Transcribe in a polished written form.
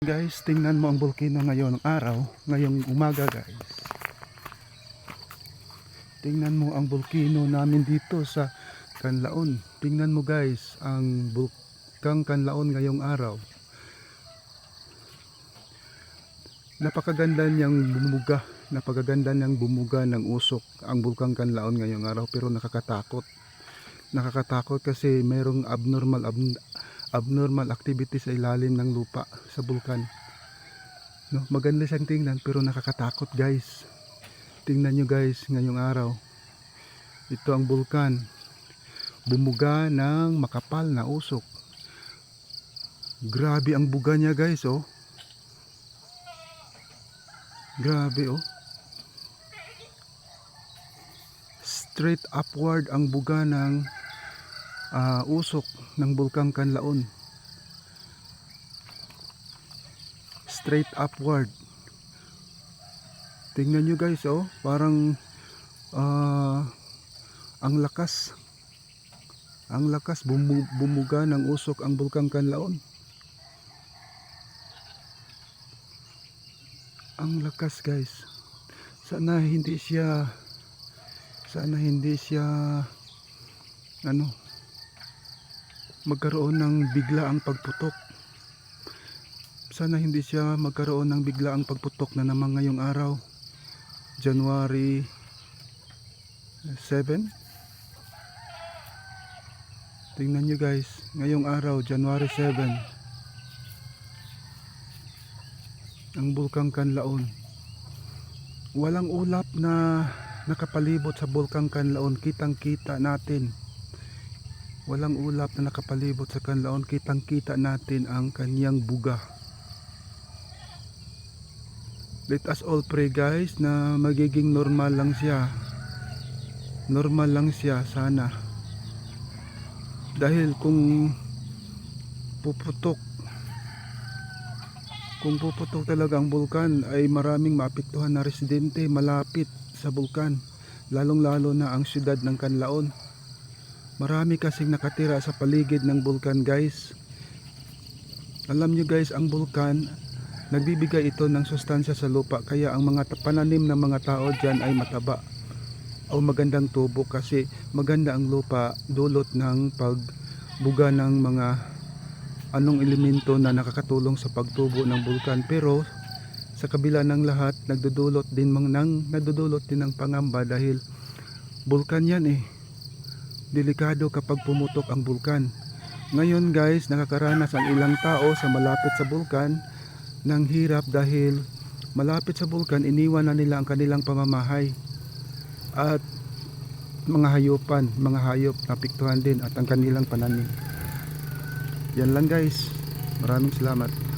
Guys, tingnan mo ang volcano ngayon ng araw, ngayong umaga guys. Tingnan mo ang volcano namin dito sa Canlaon. Tingnan mo guys, ang bulkang Canlaon ngayong araw. Napakaganda niyang bumuga, napakaganda niyang bumuga ng usok ang bulkang Canlaon ngayong araw, pero nakakatakot. Nakakatakot kasi mayroong abnormal activity sa ilalim ng lupa sa bulkan. No, maganda siyang tingnan pero nakakatakot guys. Tingnan nyo guys, ngayong araw. Ito ang bulkan. Bumuga ng makapal na usok. Grabe ang buga niya guys, oh. Grabe, oh. Straight upward ang buga ng usok ng bulkang Canlaon. Straight upward. Tingnan nyo guys, oh, parang ang lakas bumuga ng usok ang bulkang Canlaon. Ang lakas guys. Sana hindi siya magkaroon ng biglaang pagputok. Sana hindi siya magkaroon ng biglaang pagputok na naman ngayong araw, January 7. Tingnan nyo guys, ngayong araw, January 7, ang bulkang Canlaon. Walang ulap na nakapalibot sa bulkang Canlaon, kitang kita natin. Walang ulap na nakapalibot sa Canlaon, kitang kita natin ang kanyang buga. Let us all pray guys na magiging normal lang siya. Normal lang siya sana. Dahil kung puputok talaga ang bulkan, ay maraming maapektuhan na residente malapit sa bulkan, lalong lalo na ang siyudad ng Canlaon. Marami kasing nakatira sa paligid ng bulkan guys. Alam nyo guys, ang bulkan, nagbibigay ito ng sustansya sa lupa, kaya ang mga pananim ng mga tao dyan ay mataba o magandang tubo, kasi maganda ang lupa, dulot ng pagbuga ng mga anong elemento na nakakatulong sa pagtubo ng bulkan. Pero sa kabila ng lahat, nadudulot din ng pangamba, dahil bulkan yan eh. Delikado kapag pumutok ang bulkan. Ngayon guys, nakakaranas ang ilang tao sa malapit sa bulkan ng hirap, dahil malapit sa bulkan, iniwan na nila ang kanilang pamamahay at mga hayop napiktuhan din, at ang kanilang pananim. Yan lang guys, maraming salamat.